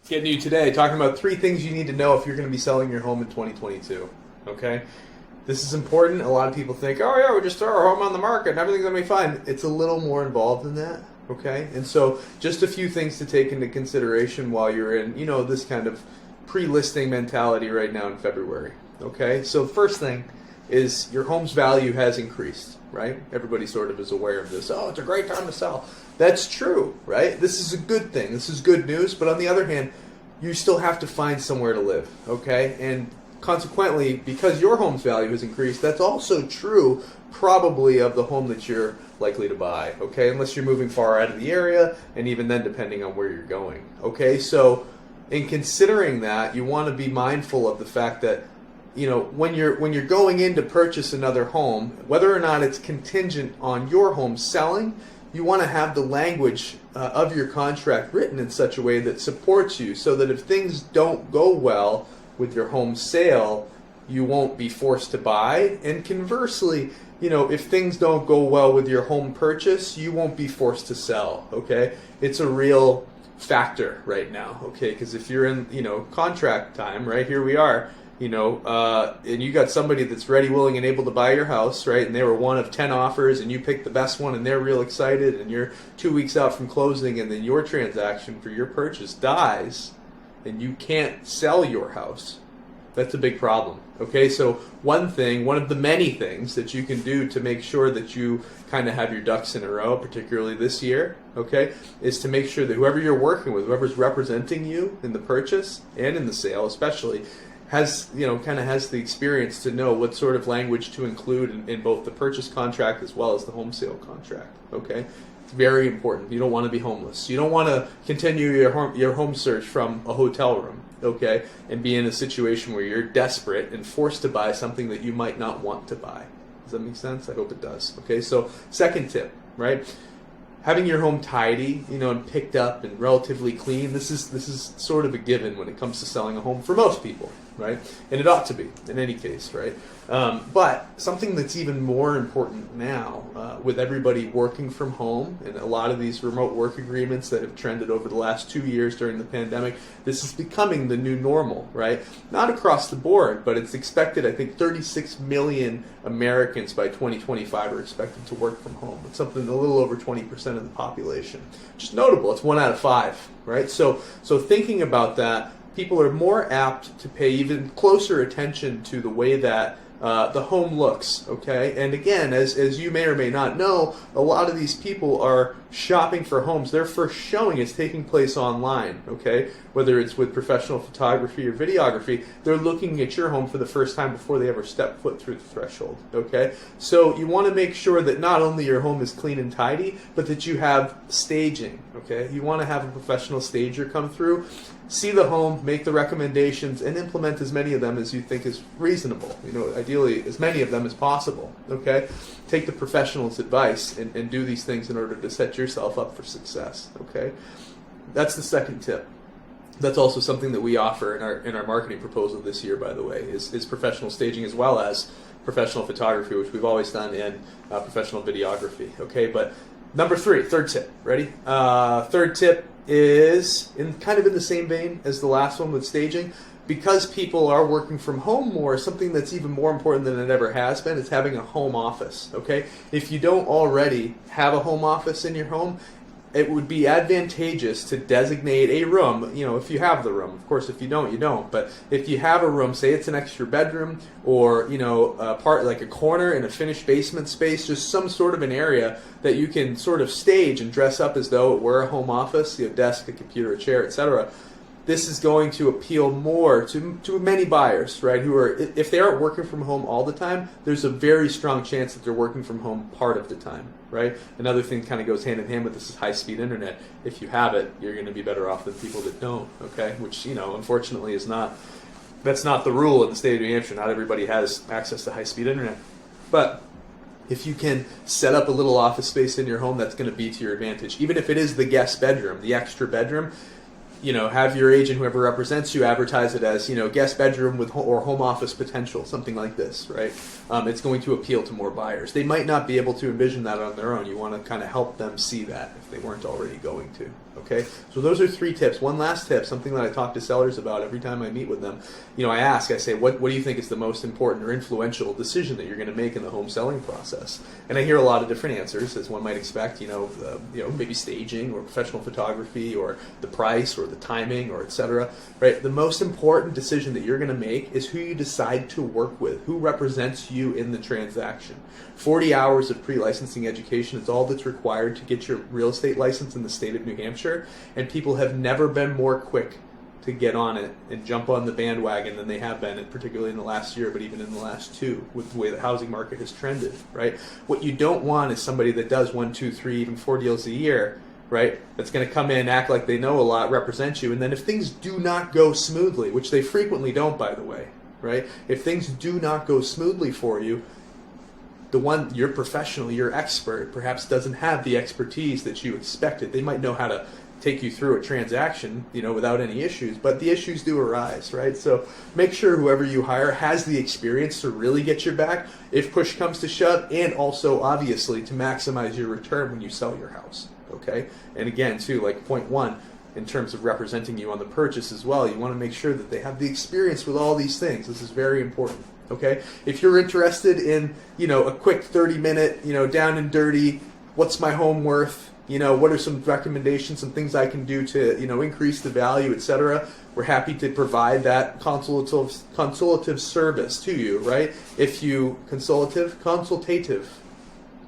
Getting to you today talking about 3 things you need to know if you're going to be selling your home in 2022. Okay? This is important. A lot of people think, oh yeah, we just throw our home on the market and everything's going to be fine. It's a little more involved than that. Okay? And so just a few things to take into consideration while you're in, this kind of pre-listing mentality right now in February. Okay? So first thing is your home's value has increased, right? Everybody sort of is aware of this. Oh, it's a great time to sell. That's true, right? This is a good thing. This is good news. But on the other hand, you still have to find somewhere to live, okay? And consequently, because your home's value has increased, that's also true probably of the home that you're likely to buy, okay? Unless you're moving far out of the area, and even then depending on where you're going, okay? So in considering that, you want to be mindful of the fact that when you're going in to purchase another home, whether or not it's contingent on your home selling, you want to have the language of your contract written in such a way that supports you, so that if things don't go well with your home sale, you won't be forced to buy. And conversely, if things don't go well with your home purchase, you won't be forced to sell. Okay, it's a real factor right now. Okay, because if you're in contract time, right, here we are. And you got somebody that's ready, willing, and able to buy your house, right? And they were one of 10 offers, and you picked the best one, and they're real excited, and you're 2 weeks out from closing, and then your transaction for your purchase dies, and you can't sell your house. That's a big problem. Okay, so one of the many things that you can do to make sure that you kind of have your ducks in a row, particularly this year, okay, is to make sure that whoever you're working with, whoever's representing you in the purchase and in the sale especially, has the experience to know what sort of language to include in both the purchase contract as well as the home sale contract. Okay, it's very important. You don't want to be homeless. You don't want to continue your home search from a hotel room. Okay, and be in a situation where you're desperate and forced to buy something that you might not want to buy. Does that make sense? I hope it does. Okay, so second tip, right? Having your home tidy, and picked up and relatively clean. This is sort of a given when it comes to selling a home for most people, right? And it ought to be in any case, right? But something that's even more important now, with everybody working from home and a lot of these remote work agreements that have trended over the last 2 years during the pandemic, this is becoming the new normal, right? Not across the board, but it's expected. I think 36 million Americans by 2025 are expected to work from home. It's something a little over 20% of the population, which is notable. It's 1 out of 5, right? So thinking about that, people are more apt to pay even closer attention to the way that the home looks, okay? And again, as you may or may not know, a lot of these people are shopping for homes. Their first showing is taking place online, okay? Whether it's with professional photography or videography, they're looking at your home for the first time before they ever step foot through the threshold, okay? So you want to make sure that not only your home is clean and tidy, but that you have staging, okay? You want to have a professional stager come through, see the home, make the recommendations, and implement as many of them as you think is reasonable. Ideally, as many of them as possible. Okay, take the professional's advice and do these things in order to set yourself up for success. Okay, that's the second tip. That's also something that we offer in our marketing proposal this year, by the way, is professional staging as well as professional photography, which we've always done, and professional videography. Okay, but number 3, third tip. Ready? Third tip is in the same vein as the last one with staging. Because people are working from home more, something that's even more important than it ever has been is having a home office, okay? If you don't already have a home office in your home, it would be advantageous to designate a room, if you have the room. Of course, if you don't, you don't. But if you have a room, say it's an extra bedroom or, a part like a corner in a finished basement space, just some sort of an area that you can sort of stage and dress up as though it were a home office, a desk, a computer, a chair, etc. This is going to appeal more to many buyers, right, who are, if they aren't working from home all the time, there's a very strong chance that they're working from home part of the time, right? Another thing kind of goes hand in hand with this is high-speed internet. If you have it, you're going to be better off than people that don't, okay? Which, unfortunately that's not the rule in the state of New Hampshire. Not everybody has access to high-speed internet. But if you can set up a little office space in your home, that's going to be to your advantage. Even if it is the guest bedroom, the extra bedroom, have your agent, whoever represents you, advertise it as, guest bedroom with or home office potential, something like this, right? It's going to appeal to more buyers. They might not be able to envision that on their own. You want to kind of help them see that if they weren't already going to. Okay, so those are 3 tips. One last tip, something that I talk to sellers about every time I meet with them. I say, what do you think is the most important or influential decision that you're going to make in the home selling process? And I hear a lot of different answers, as one might expect. Maybe staging or professional photography or the price or the timing or etc. Right? The most important decision that you're going to make is who you decide to work with, who represents you in the transaction. 40 hours of pre-licensing education is all that's required to get your real estate license in the state of New Hampshire, and people have never been more quick to get on it and jump on the bandwagon than they have been, and particularly in the last year, but even in the last 2, with the way the housing market has trended, right? What you don't want is somebody that does 1, 2, 3, even 4 deals a year, right? That's going to come in, act like they know a lot, represent you, and then if things do not go smoothly, which they frequently don't, by the way, right? If things do not go smoothly for you, your professional, your expert, perhaps doesn't have the expertise that you expected. They might know how to take you through a transaction, without any issues, but the issues do arise, right? So make sure whoever you hire has the experience to really get your back if push comes to shove, and also obviously to maximize your return when you sell your house, okay? And again, too, like point 1, in terms of representing you on the purchase as well, you want to make sure that they have the experience with all these things. This is very important. Okay, if you're interested in, a quick 30-minute, down and dirty, what's my home worth, what are some recommendations, some things I can do to, increase the value, etc., we're happy to provide that consultative service to you, right? If you, consultative,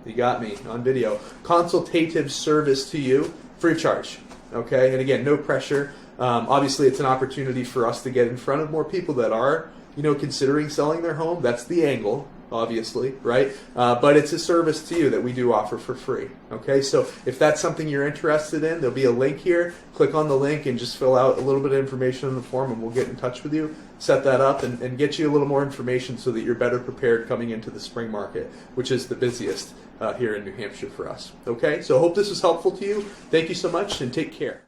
you got me on video, consultative service to you, free of charge, okay? And again, no pressure. Obviously, it's an opportunity for us to get in front of more people that are considering selling their home. That's the angle, obviously, right? But it's a service to you that we do offer for free, okay? So if that's something you're interested in, there'll be a link here. Click on the link and just fill out a little bit of information on the form, and we'll get in touch with you, set that up, and get you a little more information so that you're better prepared coming into the spring market, which is the busiest here in New Hampshire for us, okay? So I hope this was helpful to you. Thank you so much, and take care.